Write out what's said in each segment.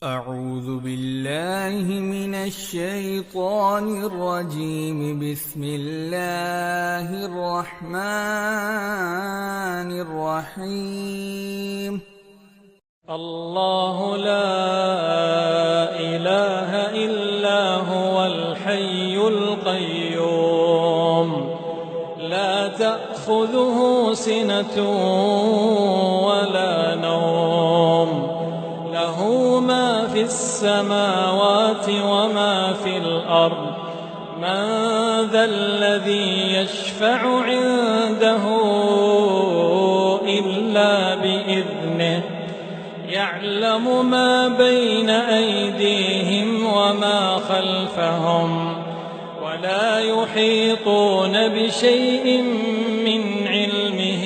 أعوذ بالله من الشيطان الرجيم. بسم الله الرحمن الرحيم. الله لا إله إلا هو الحي القيوم لا تأخذه سنة ولا نوم له ما في السماوات وما في الأرض من ذا الذي يشفع عنده إلا بإذنه يعلم ما بين أيديهم وما خلفهم ولا يحيطون بشيء من علمه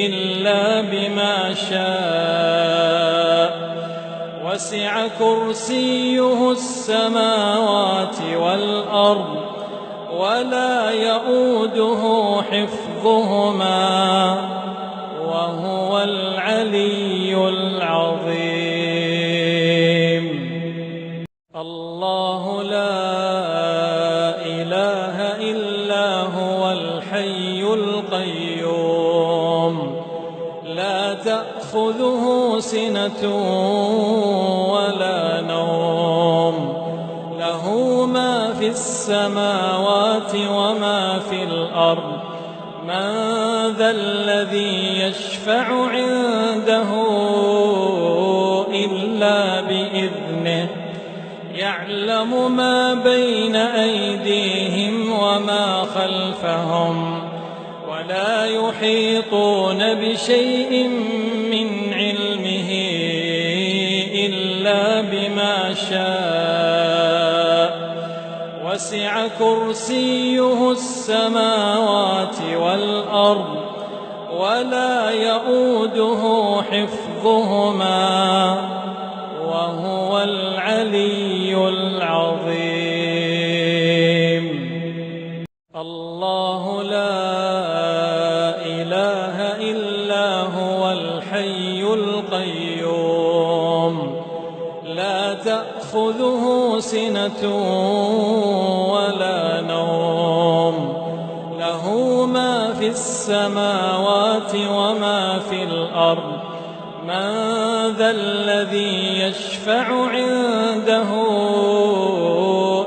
إلا بما شاء وسع كرسيه السماوات والأرض ولا يؤوده حفظهما وهو العلي العظيم. الله لا إله إلا هو الحي القيوم لا تأخذه سنة ولا نوم له ما في السماوات وما في الأرض من ذا الذي يشفع عنده إلا بإذنه يعلم ما بين أيديهم وما خلفهم ولا يحيطون بشيء من علمه إلا بما شاء وسع كرسيه السماوات والأرض ولا يؤوده حفظهما وهو العلي العظيم. الله لا إله إلا هو الحي القيوم لا تأخذه سنة ولا نوم له ما في السماوات وما في الأرض من ذا الذي يشفع عنده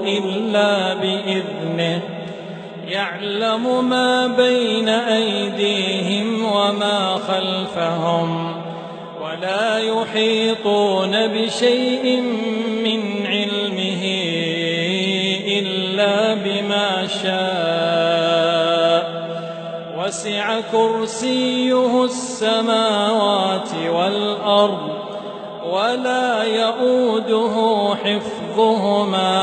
إلا بإذنه يعلم ما بين أيديهم وما خلفهم ولا يحيطون بشيء من علمه إلا بما شاء وسع كرسيه السماوات والأرض ولا يؤوده حفظهما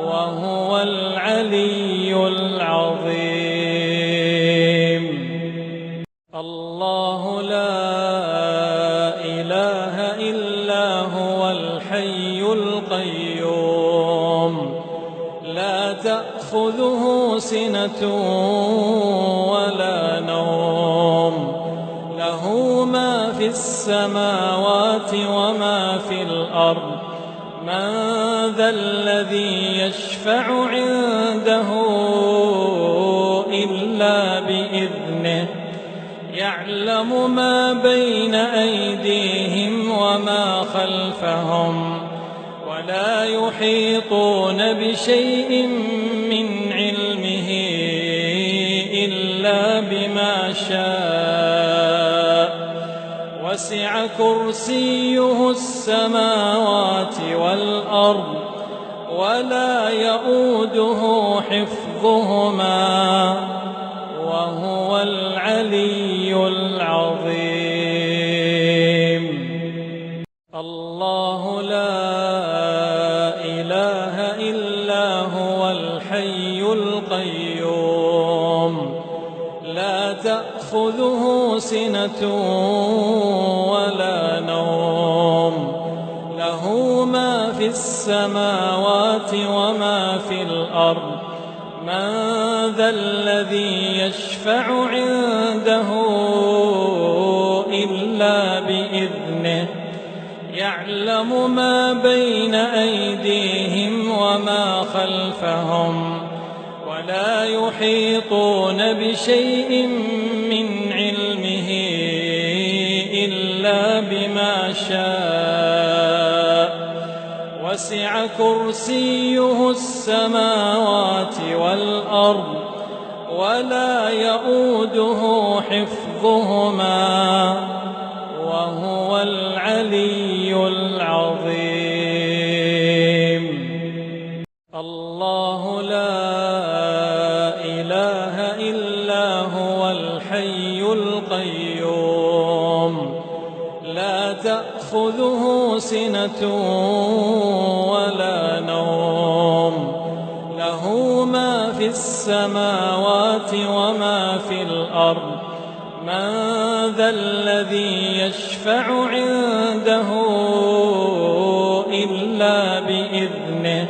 وهو العلي العظيم. الله لا إله إلا هو الحي القيوم لا تأخذه سنة ولا نوم له ما في السماوات وما في الأرض من ذا الذي يشفع عنده إلا بإذنه يعلم ما بين أيديهم وما خلفهم ولا يحيطون بشيء من علمه إلا بما شاء وسع كرسيه السماوات والأرض ولا يؤوده حفظهما وهو العلي العظيم. الله لا إله إلا هو الحي القيوم لا تأخذه سنة ولا نوم له ما في السماوات وما في الأرض من ذا الذي يشفع عنده إلا بإذنه يعلم ما بين أيديهم وما خلفهم ولا يحيطون بشيء من علمه إلا بما شاء وسع كرسيه السماوات والأرض ولا يؤوده حفظهما وهو العلي العظيم. الله لا إله إلا هو الحي القيوم لا تأخذه سنة ولا نوم له ما في السماوات وما في الأرض من ذا الذي يشفع عنده إلا بإذنه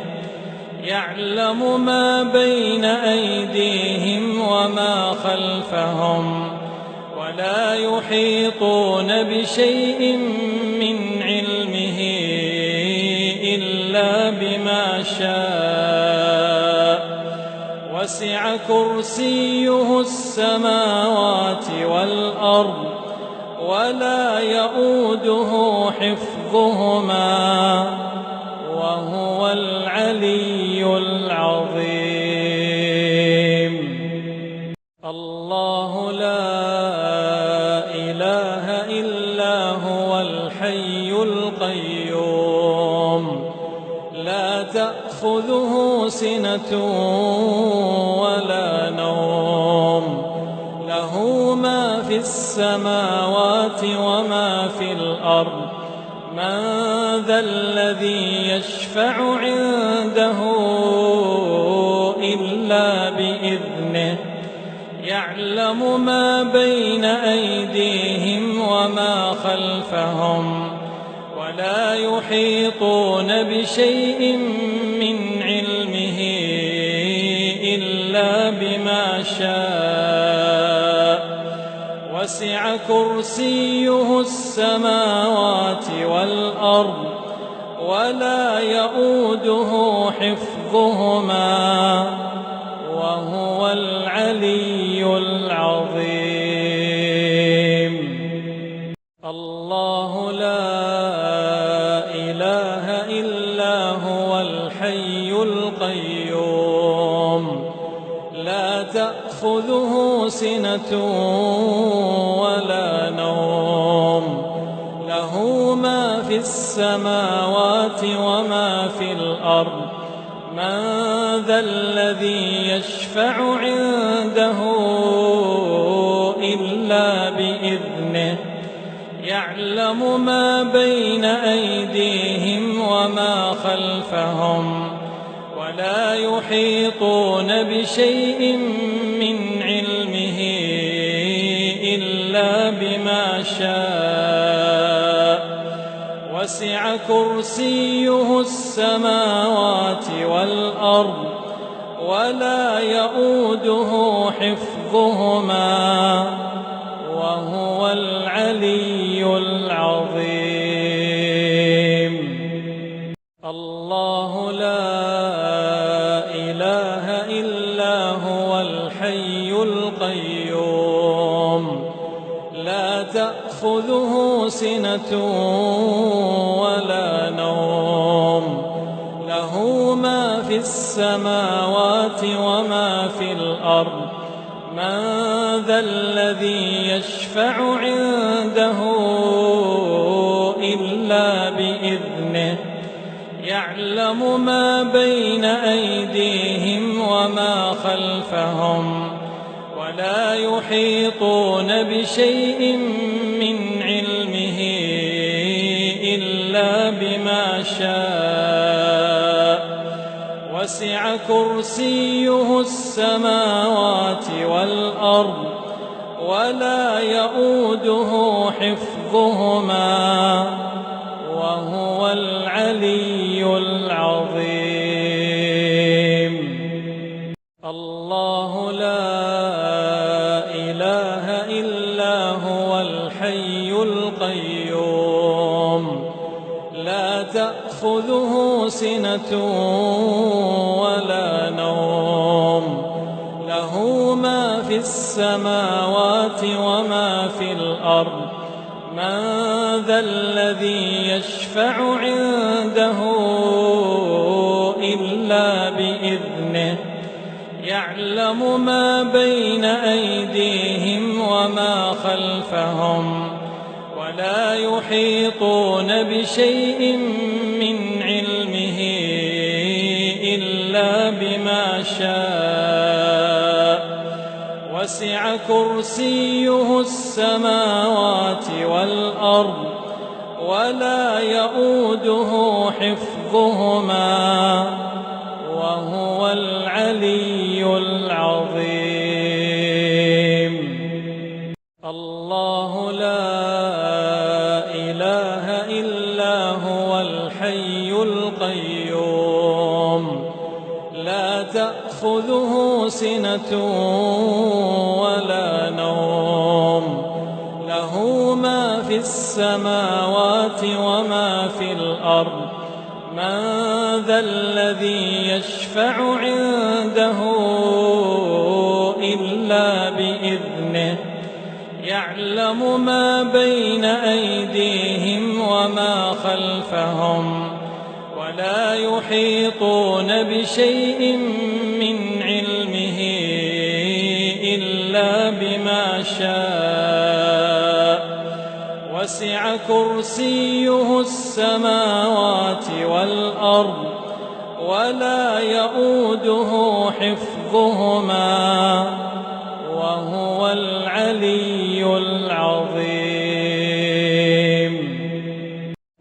يعلم ما بين أيديهم وما خلفهم ولا يحيطون بشيء من علمه إلا بما شاء وسع كرسيه السماوات والأرض ولا يؤوده حفظهما وهو العلي العظيم. الله لا إله إلا هو الحي القيوم لا تأخذه سنة ولا نوم له ما في السماوات وما في الأرض من ذا الذي يشفع عنده إلا بإذنه يعلم ما بين أيديهم وما خلفهم ولا يحيطون بشيء من علمه إلا بما شاء وسع كرسيه السماوات والأرض ولا يؤوده حفظهما وهو العلي العظيم. الله لا إله إلا هو الحي القيوم لا تأخذه سنة ولا نوم له ما في السماوات وما في الأرض من ذا الذي يشفع عنده إلا بإذنه يعلم ما بين أيديهم وما خلفهم ولا يحيطون بشيء من علمه إلا بما شاء وسع كرسيه السماوات والأرض ولا يؤوده حفظهما وهو العلي العظيم. الله لا إله إلا هو الحي القيوم لا تأخذه سنة ولا نوم له ما في السماوات وما في الأرض من ذا الذي يشفع عنده إلا بإذنه يعلم ما بين أيديهم وما خلفهم ولا يحيطون بشيء من علمه إلا بما شاء وسع كرسيه السماوات والأرض ولا يؤوده حفظهما وهو العلي العظيم. الله لا إله إلا هو الحي القيوم لا تأخذه سنة ولا نوم له ما في السماوات وما في الأرض من ذا الذي يشفع عنده إلا بإذنه يعلم ما بين أيديهم وما خلفهم ولا يحيطون بشيء من علمه إلا بما شاء وسع كرسيه السماوات والأرض ولا يؤوده حفظهما وهو العلي العظيم. الله لا إله إلا هو الحي القيوم لا تأخذه سنة ولا نوم له ما في السماوات وما في الأرض من ذا الذي يشفع عنده إلا بإذنه يعلم ما بين أيديهم وما خلفهم ولا يحيطون بشيء من علمه إلا بما شاء وسع كرسيه السماوات والأرض ولا يؤوده حفظهما وهو العلي العظيم.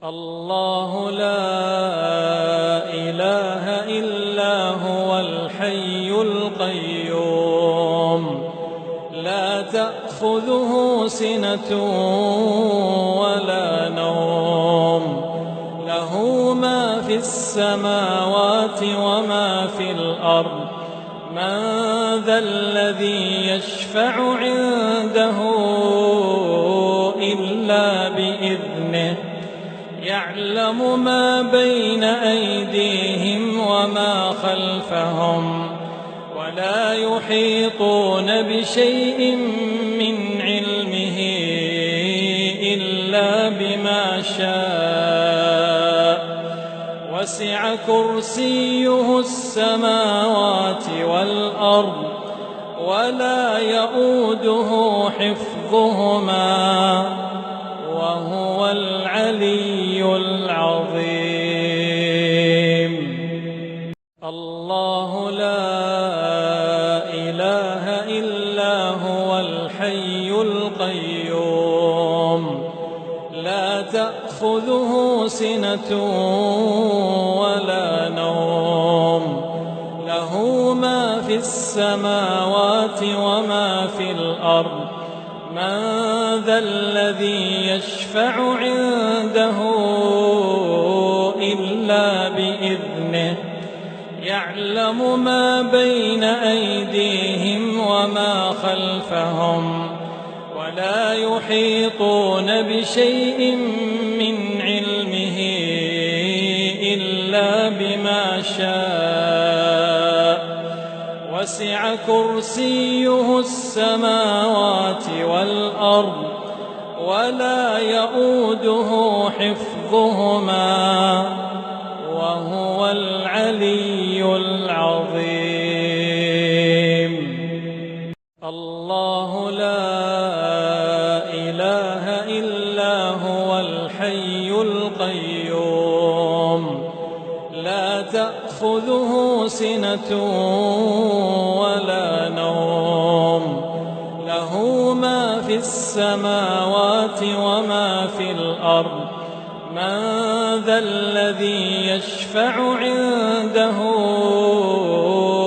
الله لا إله إلا هو الحي القيوم لا تأخذه سنة ولا نوم له ما في السماوات وما في الأرض من ذا الذي يشفع عنده إلا بإذنه يعلم ما بين أيديهم وما خلفهم ولا يحيطون بشيء من علمه إلا بما شاء وسع كرسيه السماوات والأرض ولا يؤوده حفظهما وهو العلي العظيم. الله لا إله إلا هو الحي القيوم لا تأخذه سنة ولا نوم له ما في السماوات وما في الأرض من ذا الذي يشفع عنده إلا بإذنه يعلم ما بين أيديهم وما خلفهم ولا يحيطون بشيء من علمه إلا بما شاء وسع كرسيه السماوات والأرض ولا يؤوده حفظهما وهو العلي العظيم. الله لا إله إلا هو الحي القيوم لا تأخذه سنة ولا نوم له ما في السماوات وما في الأرض من ذا الذي يشفع عنده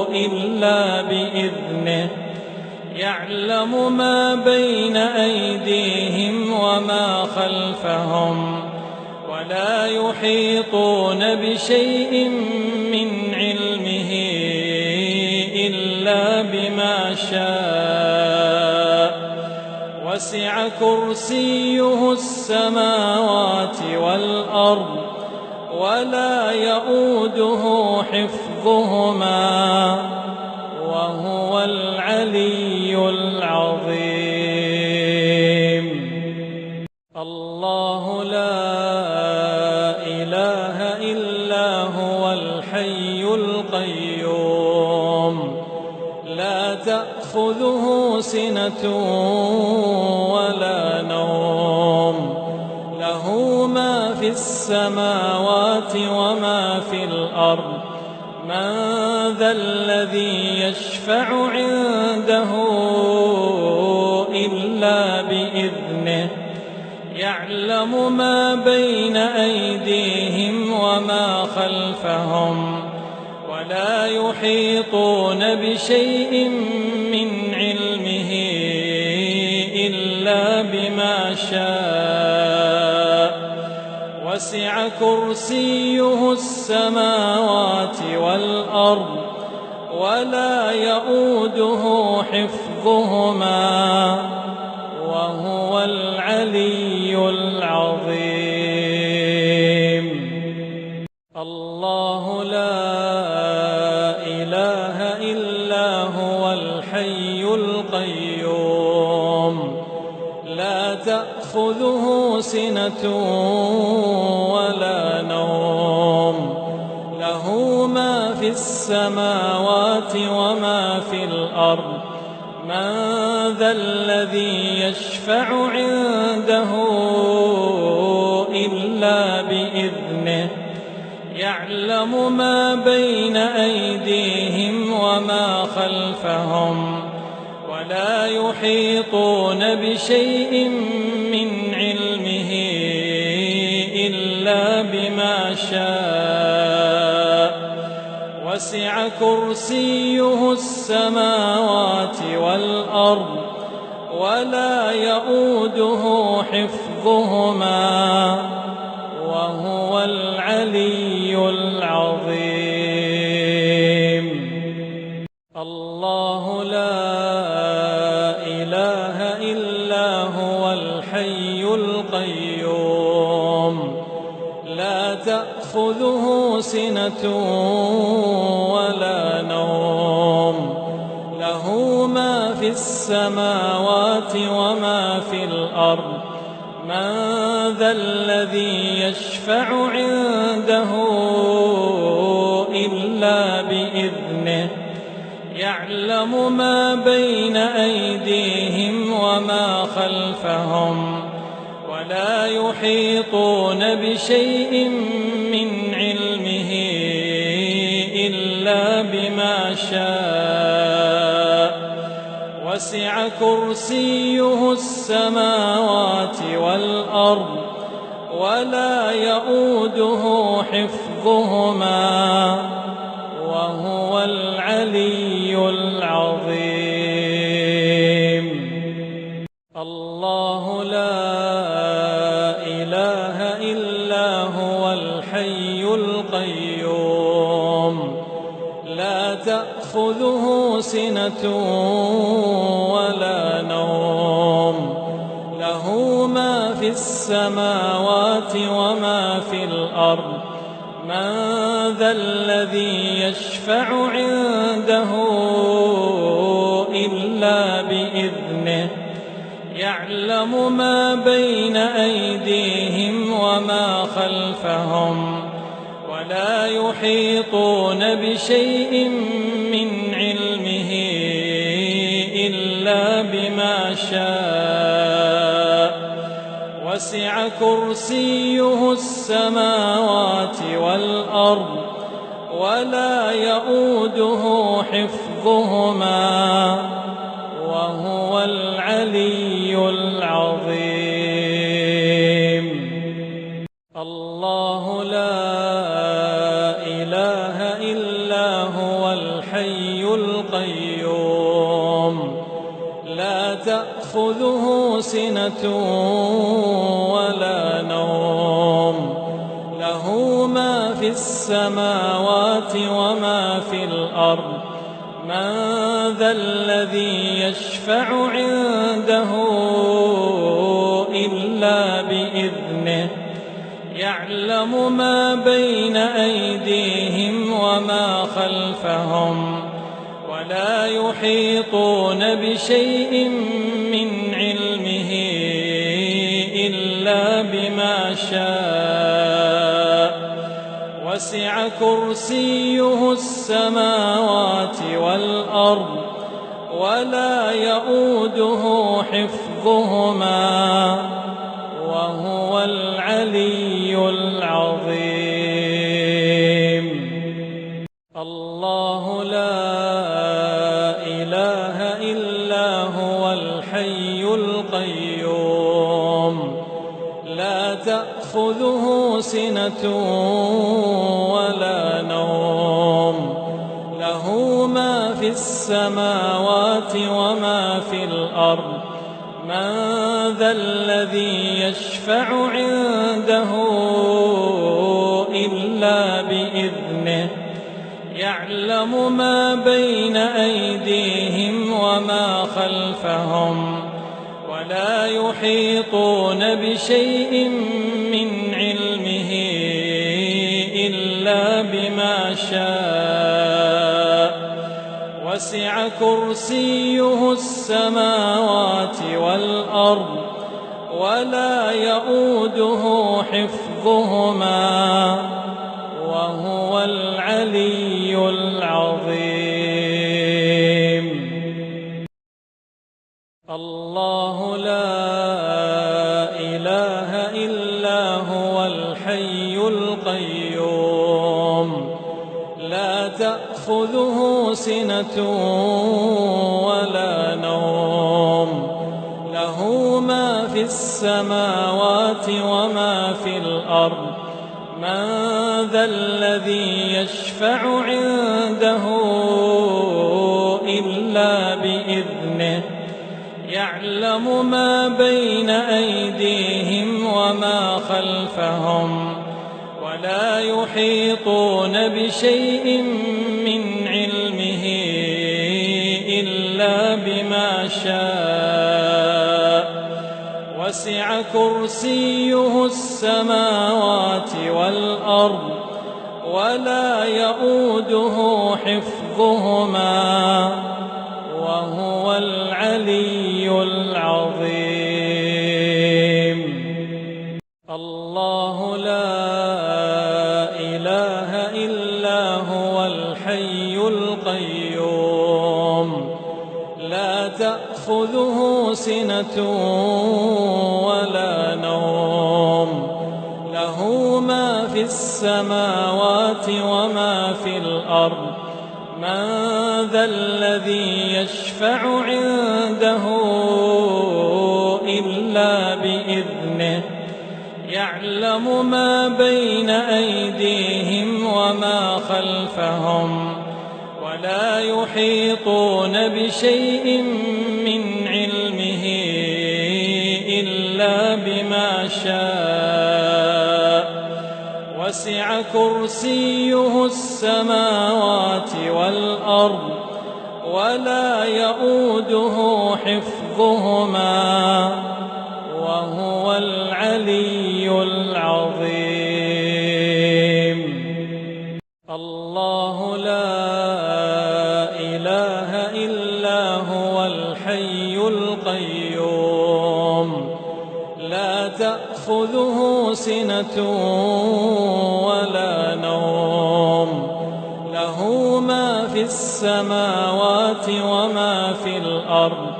إلا بإذنه يعلم ما بين أيديهم وما خلفهم ولا يحيطون بشيء من علمه إلا بما شاء وسع كرسيه السماوات والأرض ولا يؤوده حفظهما وهو العلي العظيم. الله لا إله إلا هو الحي القيوم لا تأخذه سنة ولا نوم له ما في السماوات وما في الأرض من ذا الذي يشفع عنده إلا بإذنه يعلم ما بين أيديهم وما خلفهم ولا يحيطون بشيء من علمه إلا بما شاء وسع كرسيه السماوات والأرض ولا يؤوده حفظهما وهو العلي العظيم. الله لا إله إلا هو الحي القيوم لا تأخذه سنة ولا نوم له ما في السماوات وما في الأرض من ذا الذي يشفع عنده إلا بإذنه يعلم ما بين أيديهم وما خلفهم ولا يحيطون بشيء من علمه إلا بما شاء وسع كرسيه السماوات والأرض ولا يؤوده حفظهما وهو العلي العظيم. الله لا إله إلا هو الحي القيوم لا تأخذه سنة ولا نوم له ما في السماوات وما في الأرض من ذا الذي يشفع عنده إلا بإذنه يعلم ما بين أيديهم وما خلفهم ولا يحيطون بشيء من علمه إلا بما شاء وسع كرسيه السماوات والأرض ولا يؤوده حفظهما وهو العلي العظيم. الله لا إله إلا هو الحي القيوم لا تأخذه سنة ولا نوم له ما في السماوات وما في الأرض من ذا الذي يشفع عنده إلا بإذنه يعلم ما بين أيديهم وما خلفهم ولا يحيطون بشيء من علمه إلا بما شاء وسع كرسيه السماوات والأرض ولا يؤوده حفظهما وهو العلي العظيم. الله لا إله إلا هو الحي القيوم لا تأخذه سنة ولا نوم له ما في السماوات وما في الأرض من ذا الذي يشفع عنده إلا بإذنه يعلم ما بين أيديهم وما خلفهم ولا يحيطون بشيء من علمه إلا بما شاء وسع كرسيه السماوات والأرض ولا يؤوده حفظهما وهو العلي العظيم. الله لا إله إلا هو الحي القيوم لا تأخذه سنة ولا نوم له ما في السماوات وما في الأرض من ذا الذي يشفع عنده إلا بإذنه يعلم ما بين أيديهم وما خلفهم ولا يحيطون بشيء من علمه إلا بما شاء وسع كرسيه السماوات والأرض ولا يؤوده حفظهما وهو العلي العظيم. الله لا إله إلا هو الحي القيوم لا تأخذه سنة ولا نوم له ما في السماوات وما في الأرض من ذا الذي يشفع عنده إلا بإذنه يعلم ما بين أيديهم وما خلفهم ولا يحيطون بشيء من علمه إلا بما شاء وسع كرسيه السماوات والأرض ولا يؤوده حفظهما وهو العلي العظيم. الله لا إله إلا هو الحي القيوم لا تأخذه سنة ولا نوم له ما في السماوات وما في الأرض من ذا الذي يشفع عنده إلا بإذنه يعلم ما بين أيديهم وما خلفهم ولا يحيطون بشيء من علمه إلا بما شاء وسع كرسيه السماوات والأرض ولا يؤوده حفظهما وهو العلي العظيم. الله لا إله إلا هو الحي القيوم لا تأخذه سنة ولا نوم له ما في السماوات وما في الأرض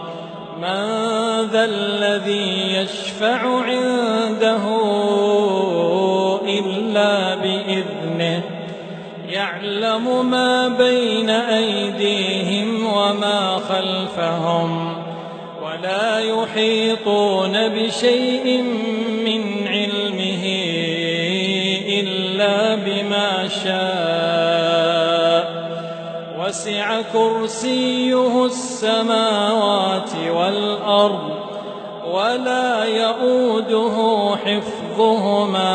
من ذا الذي يشفع عنده إلا بإذنه يعلم ما بين أيديهم وما خلفهم ولا يحيطون بشيء من علمه إلا بما شاء وسع كرسيه السماوات والأرض ولا يؤوده حفظهما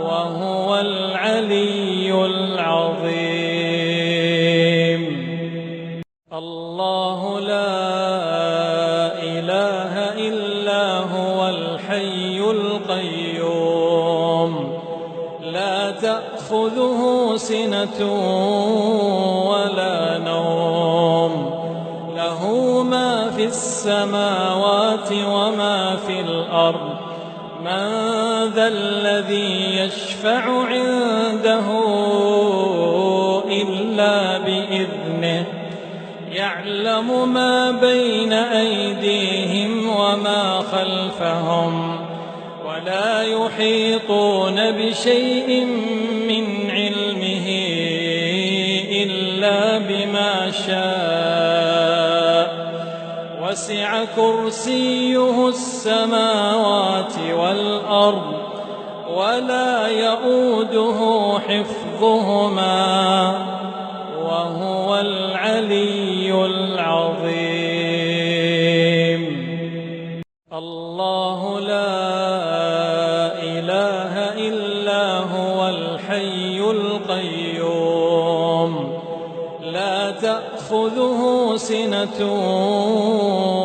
وهو العلي العظيم. الله لا إله إلا هو الحي القيوم لا تأخذه سنة ولا نوم له ما في السماوات وما في الأرض من ذا الذي يشفع عنده إلا بإذنه يعلم ما بين أيديهم وما خلفهم ولا يحيطون بشيء من علمه إلا بما شاء وسع كرسيه السماوات والأرض ولا يؤوده حفظهما وهو العلي العظيم. الله لا إله إلا هو الحي القيوم لا تأخذه سنة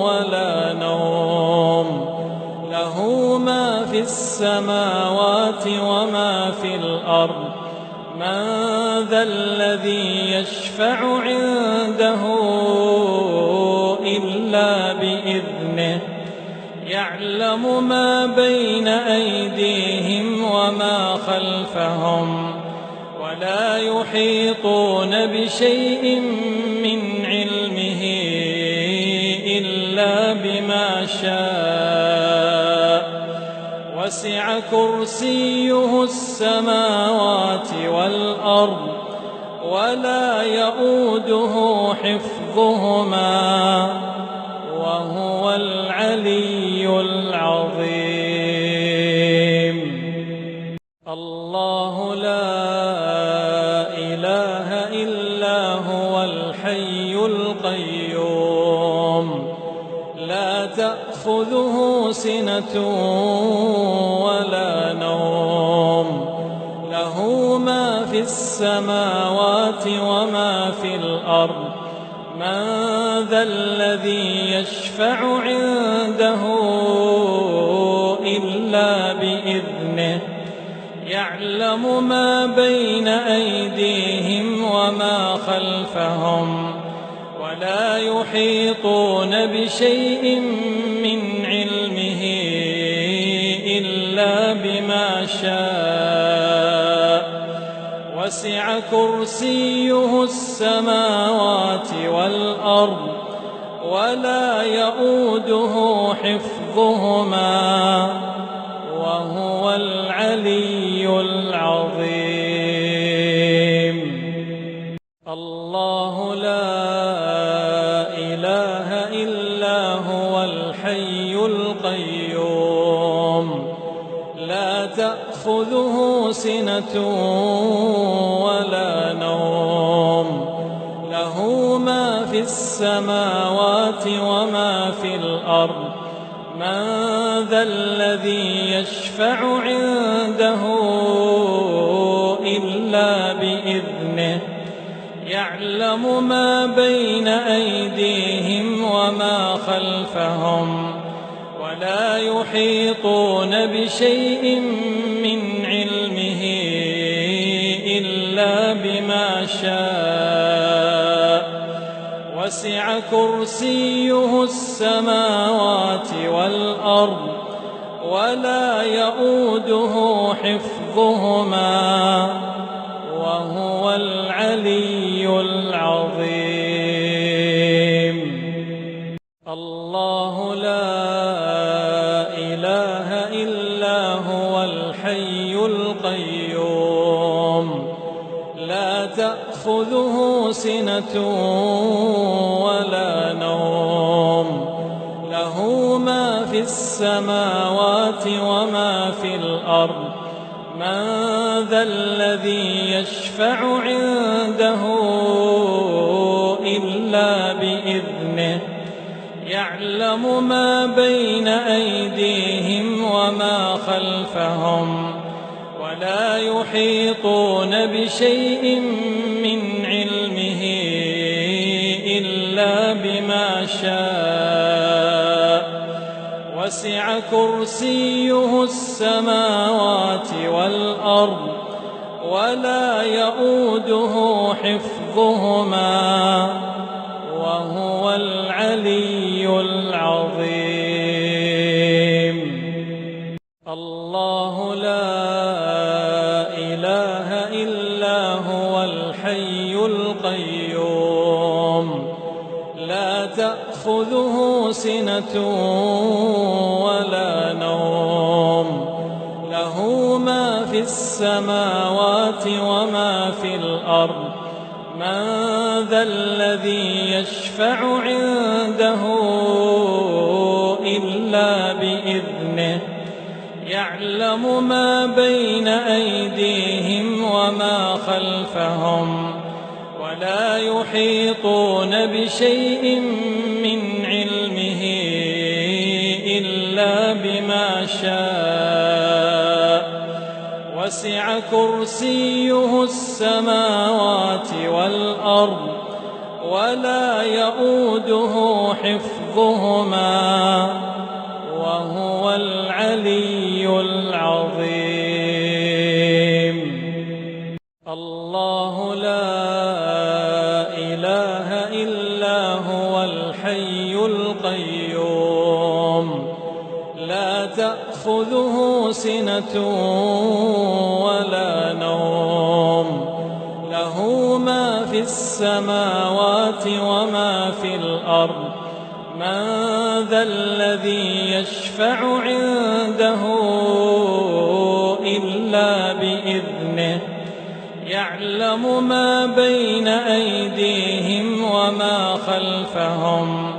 ولا نوم له ما في السماوات وما في الأرض من ذا الذي يشفع عنده إلا بإذنه يعلم ما بين أيديهم وما خلفهم ولا يحيطون بشيء من علمه إلا بما شاء وسع كرسيه السماوات والأرض ولا يؤوده حفظهما وهو العلي العظيم. الله لا إله إلا هو الحي القيوم لا تأخذه سنة ولا نوم له ما في السماوات وما في الأرض من ذا الذي يشفع عنده إلا بإذنه يعلم ما بين أيديهم وما خلفهم ولا يحيطون بشيء من علمه إلا بما شاء وسع كرسيه السماوات والأرض ولا يؤوده حفظهما وهو العلي العظيم. الله لا إله إلا هو الحي القيوم لا تأخذه سنة ولا نوم له ما في السماوات وما في الأرض من ذا الذي يشفع عنده إلا بإذنه يعلم ما بين أيديهم وما خلفهم ولا يحيطون بشيء من علمه إلا بما شاء وسع كرسيه السماوات والأرض ولا يؤوده حفظهما وهو العلي العظيم. الله لا إله إلا هو الحي القيوم لا تأخذه سنة ولا نوم له ما في السماوات وما في الأرض من ذا الذي يشفع عنده إلا بإذنه يعلم ما بين أيديهم وما خلفهم ولا يحيطون بشيء من علمه إلا بما شاء وسع كرسيه السماوات ولا يؤوده حفظهما وهو العلي العظيم. الله لا إله إلا هو الحي القيوم لا تأخذه سنة ولا نوم له ما في السماوات وما في الأرض من ذا الذي يشفع عنده إلا بإذنه يعلم ما بين أيديهم وما خلفهم ولا يحيطون بشيء من علمه إلا بما شاء وسع كرسيه السماوات والأرض ولا يؤوده حفظهما وهو العلي العظيم. الله لا إله إلا هو الحي القيوم لا تأخذه سنة ولا نوم له ما في السماوات وما في الأرض من ذا الذي يشفع عنده إلا بإذنه يعلم ما بين أيديهم وما خلفهم ولا يحيطون بشيء من علمه إلا بما شاء وسع كرسيه السماوات والأرض ولا يؤوده حفظهما وهو العلي العظيم. الله لا إله إلا هو الحي القيوم لا تأخذه سنة ولا نوم له ما في السماوات وما في الأرض من ذا الذي يشفع عنده إلا بإذنه يعلم ما بين أيديهم وما خلفهم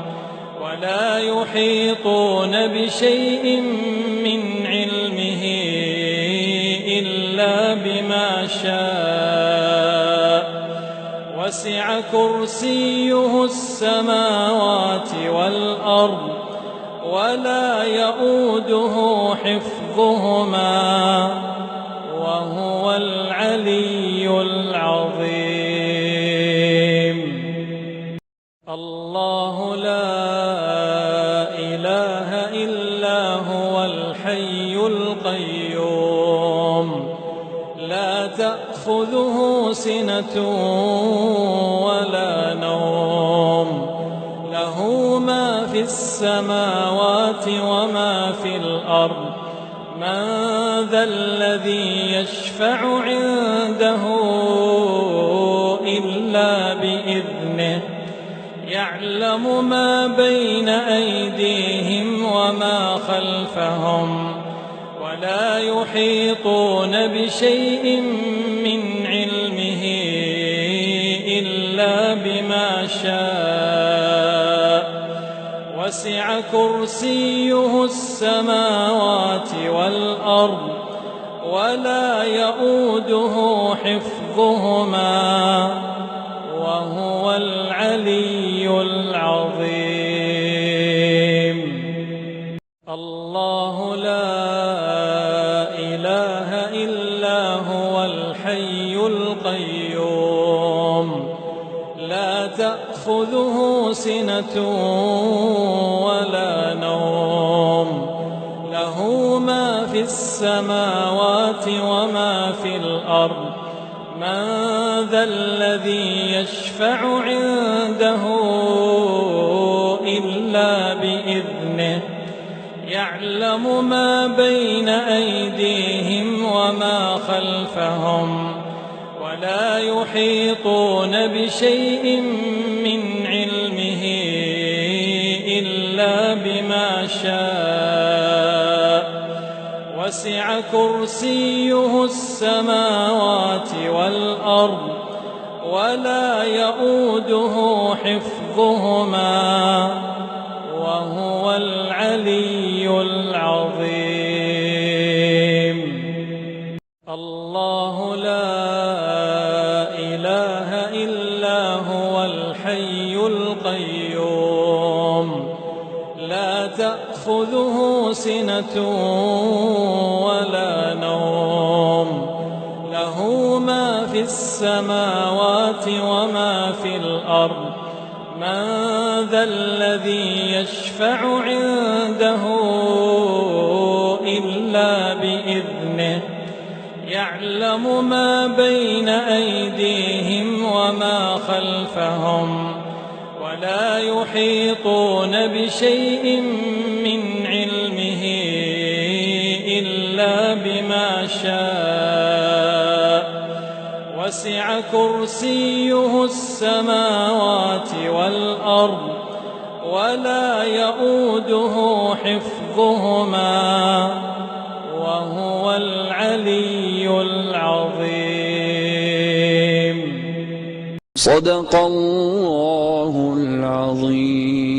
ولا يحيطون بشيء من علمه إلا بما شاء وسع كرسيه السماوات والأرض ولا يؤوده حفظهما وهو العلي العظيم. الله لا إله إلا هو الحي القيوم لا تأخذه سنة ولا نوم له ما في السماوات وما في الأرض من ذا الذي يشفع عنده إلا بإذنه يعلم ما بين أيديهم وما خلفهم ولا يحيطون بشيء من علمه إلا بما شاء وسع كرسيه السماوات والأرض ولا يؤوده حفظهما وهو العلي العظيم. الله لا إله إلا هو الحي القيوم لا تأخذه سنة ولا نوم له ما في السماوات وما في الأرض من ذا الذي يشفع عنده إلا بإذنه يعلم ما بين أيديهم وما خلفهم ولا يحيطون بشيء من علمه إلا بما شاء وسع كرسيه السماوات والأرض ولا يؤوده حفظهما وهو العلي العظيم. الله لا إله إلا هو الحي القيوم لا تأخذه سنة ولا نوم له ما في السماوات وما في الأرض من ذا الذي يشفع عنده إلا بإذنه يعلم ما بين أيديهم وما خلفهم ولا يحيطون بشيء من علمه إلا بما شاء وسع كرسيه السماوات والأرض ولا يؤوده حفظهما وهو العلي العظيم. صدق الله العظيم.